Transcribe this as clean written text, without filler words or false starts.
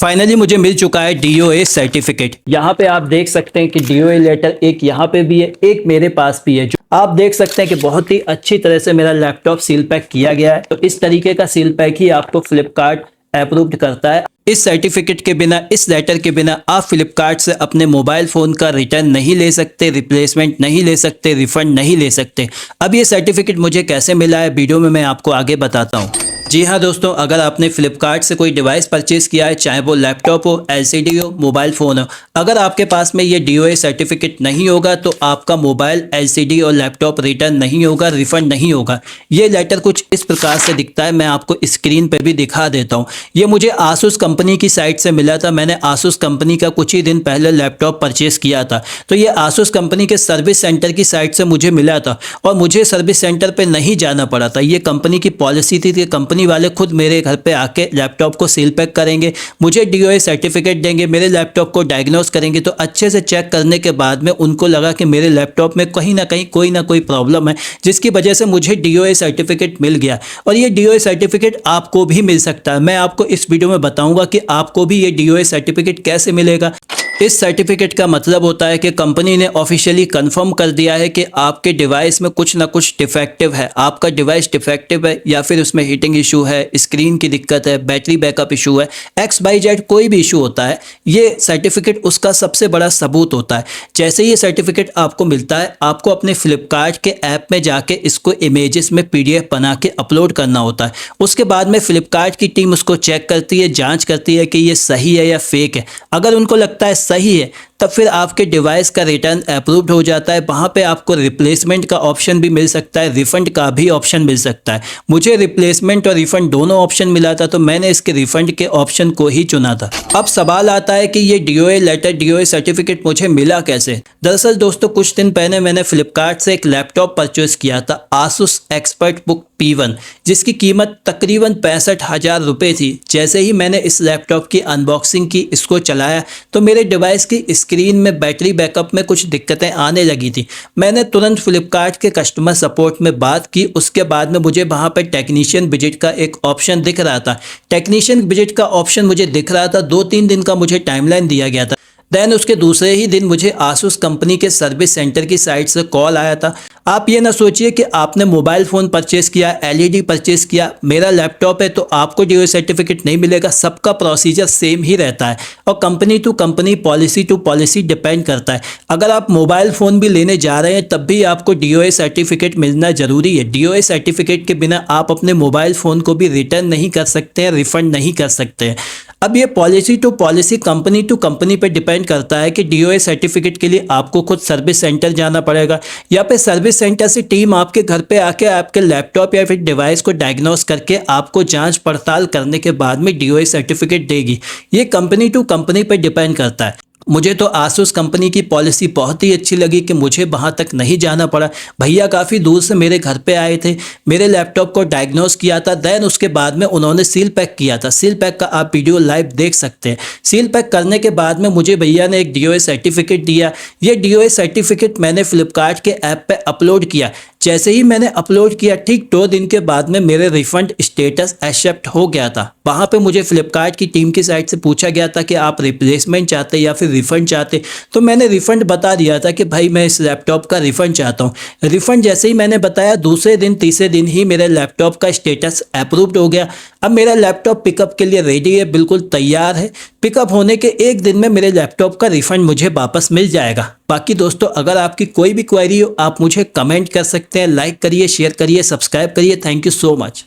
Finally मुझे मिल चुका है DOA सर्टिफिकेट। यहाँ पे आप देख सकते हैं कि DOA लेटर एक यहाँ पे भी है, एक मेरे पास भी है। जो आप देख सकते हैं कि बहुत ही अच्छी तरह से मेरा लैपटॉप सील पैक किया गया है। तो इस तरीके का सील पैक ही आपको फ्लिपकार्ट अप्रूव्ड करता है। इस सर्टिफिकेट के बिना, इस लेटर के बिना आप फ्लिपकार्ट से अपने मोबाइल फ़ोन का रिटर्न नहीं ले सकते, रिप्लेसमेंट नहीं ले सकते, रिफंड नहीं ले सकते। अब ये सर्टिफिकेट मुझे कैसे मिला है वीडियो में मैं आपको आगे बताता हूँ। जी हाँ दोस्तों, अगर आपने फ्लिपकार्ट से कोई डिवाइस परचेज़ किया है, चाहे वो लैपटॉप हो, LCD हो, मोबाइल फ़ोन हो, अगर आपके पास में ये DOA सर्टिफिकेट नहीं होगा तो आपका मोबाइल, LCD और लैपटॉप रिटर्न नहीं होगा, रिफंड नहीं होगा। ये लेटर कुछ इस प्रकार से दिखता है, मैं आपको स्क्रीन पर भी दिखा देता हूँ। ये मुझे आसूस कंपनी की साइट से मिला था। मैंने आसूस कंपनी का कुछ ही दिन पहले लैपटॉप परचेज़ किया था। तो ये आसूस कंपनी के सर्विस सेंटर की साइट से मुझे मिला था और मुझे सर्विस सेंटर पे नहीं जाना पड़ा था। ये कंपनी की पॉलिसी थी कि कंपनी वाले खुद मेरे घर पे आके लैपटॉप को सील पैक करेंगे, मुझे DOA सर्टिफिकेट देंगे, मेरे लैपटॉप को डायग्नोस करेंगे। तो अच्छे से चेक करने के बाद में उनको लगा कि मेरे लैपटॉप में कहीं ना कहीं कोई ना कोई प्रॉब्लम है, जिसकी वजह से मुझे DOA सर्टिफिकेट मिल गया। और ये DOA सर्टिफिकेट आपको भी मिल सकता है। मैं आपको इस वीडियो में बताऊंगा कि आपको भी ये DOA सर्टिफिकेट कैसे मिलेगा। इस सर्टिफिकेट का मतलब होता है कि कंपनी ने ऑफिशियली कंफर्म कर दिया है कि आपके डिवाइस में कुछ ना कुछ डिफेक्टिव है। आपका डिवाइस डिफेक्टिव है या फिर उसमें हीटिंग इशू है, स्क्रीन की दिक्कत है, बैटरी बैकअप इशू है, XYZ कोई भी इशू होता है, ये सर्टिफिकेट उसका सबसे बड़ा सबूत होता है। जैसे ये सर्टिफिकेट आपको मिलता है, आपको अपने फ्लिपकार्ट के ऐप में जाके इसको इमेजेस में PDF बना के अपलोड करना होता है। उसके बाद में फ्लिपकार्ट की टीम उसको चेक करती है, जाँच करती है कि ये सही है या फेक है। अगर उनको लगता है सही है तब फिर आपके डिवाइस का रिटर्न अप्रूव्ड हो जाता है। वहाँ पे आपको रिप्लेसमेंट का ऑप्शन भी मिल सकता है, रिफंड का भी ऑप्शन मिल सकता है। मुझे रिप्लेसमेंट और रिफंड दोनों ऑप्शन मिला था, तो मैंने इसके रिफंड के ऑप्शन को ही चुना था। अब सवाल आता है कि ये DOA लेटर, DOA सर्टिफिकेट मुझे मिला कैसे। दरअसल दोस्तों, कुछ दिन पहले मैंने फ्लिपकार्ट से एक लैपटॉप परचेज किया था, आसूस एक्सपर्टबुक P1, जिसकी कीमत तकरीबन 65,000 रुपये थी। जैसे ही मैंने इस लैपटॉप की अनबॉक्सिंग की, इसको चलाया, तो मेरे डिवाइस की स्क्रीन में बैटरी बैकअप में कुछ दिक्कतें आने लगी थी। मैंने तुरंत फ्लिपकार्ट के कस्टमर सपोर्ट में बात की। उसके बाद में मुझे वहाँ पर टेक्नीशियन विजिट का एक ऑप्शन दिख रहा था। टेक्नीशियन विजिट का ऑप्शन मुझे दिख रहा था। 2-3 दिन का मुझे टाइमलाइन दिया गया था। देन उसके दूसरे ही दिन मुझे आसूस कंपनी के सर्विस सेंटर की साइट से कॉल आया था। आप ये ना सोचिए कि आपने मोबाइल फ़ोन परचेज़ किया, LED परचेज़ किया, मेरा लैपटॉप है तो आपको DOA सर्टिफिकेट नहीं मिलेगा। सबका प्रोसीजर सेम ही रहता है और company to company, policy to policy depend करता है। अगर आप मोबाइल फ़ोन भी लेने जा रहे हैं तब भी आपको DOA सर्टिफिकेट मिलना ज़रूरी है। DOA सर्टिफिकेट के बिना आप अपने मोबाइल फ़ोन को भी रिटर्न नहीं कर सकते हैं, रिफ़ंड नहीं कर सकते हैं। अब ये policy to policy, company to company पर डिपेंड करता है कि DOA सर्टिफिकेट के लिए आपको खुद सर्विस सेंटर जाना पड़ेगा या फिर सर्विस सेंटर से टीम आपके घर पे आके आपके लैपटॉप या फिर डिवाइस को डायग्नोस करके आपको जांच पड़ताल करने के बाद में DOA सर्टिफिकेट देगी। ये कंपनी टू कंपनी पर डिपेंड करता है। मुझे तो आसूस कंपनी की पॉलिसी बहुत ही अच्छी लगी कि मुझे वहाँ तक नहीं जाना पड़ा। भैया काफ़ी दूर से मेरे घर पे आए थे, मेरे लैपटॉप को डायग्नोस किया था। देन उसके बाद में उन्होंने सील पैक किया था। सील पैक का आप वीडियो लाइव देख सकते हैं। सील पैक करने के बाद में मुझे भैया ने एक DOA सर्टिफिकेट दिया। ये DOA सर्टिफिकेट मैंने फ्लिपकार्ट के ऐप पे अपलोड किया। जैसे ही मैंने अपलोड किया, ठीक 2 दिन के बाद में मेरे रिफंड स्टेटस एक्सेप्ट हो गया था। वहाँ पे मुझे फ्लिपकार्ट की टीम की साइड से पूछा गया था कि आप रिप्लेसमेंट चाहते या फिर रिफ़ंड चाहते। तो मैंने रिफ़ंड बता दिया था कि भाई मैं इस लैपटॉप का रिफ़ंड चाहता हूँ। रिफ़ंड जैसे ही मैंने बताया, दूसरे दिन तीसरे दिन ही मेरे लैपटॉप का स्टेटस अप्रूव्ड हो गया। अब मेरा लैपटॉप पिकअप के लिए रेडी है, बिल्कुल तैयार है। पिकअप होने के 1 दिन में मेरे लैपटॉप का रिफ़ंड मुझे वापस मिल जाएगा। बाकी दोस्तों, अगर आपकी कोई भी क्वेरी हो आप मुझे कमेंट कर सकते हैं। लाइक करिए, शेयर करिए, सब्सक्राइब करिए। Thank you so much.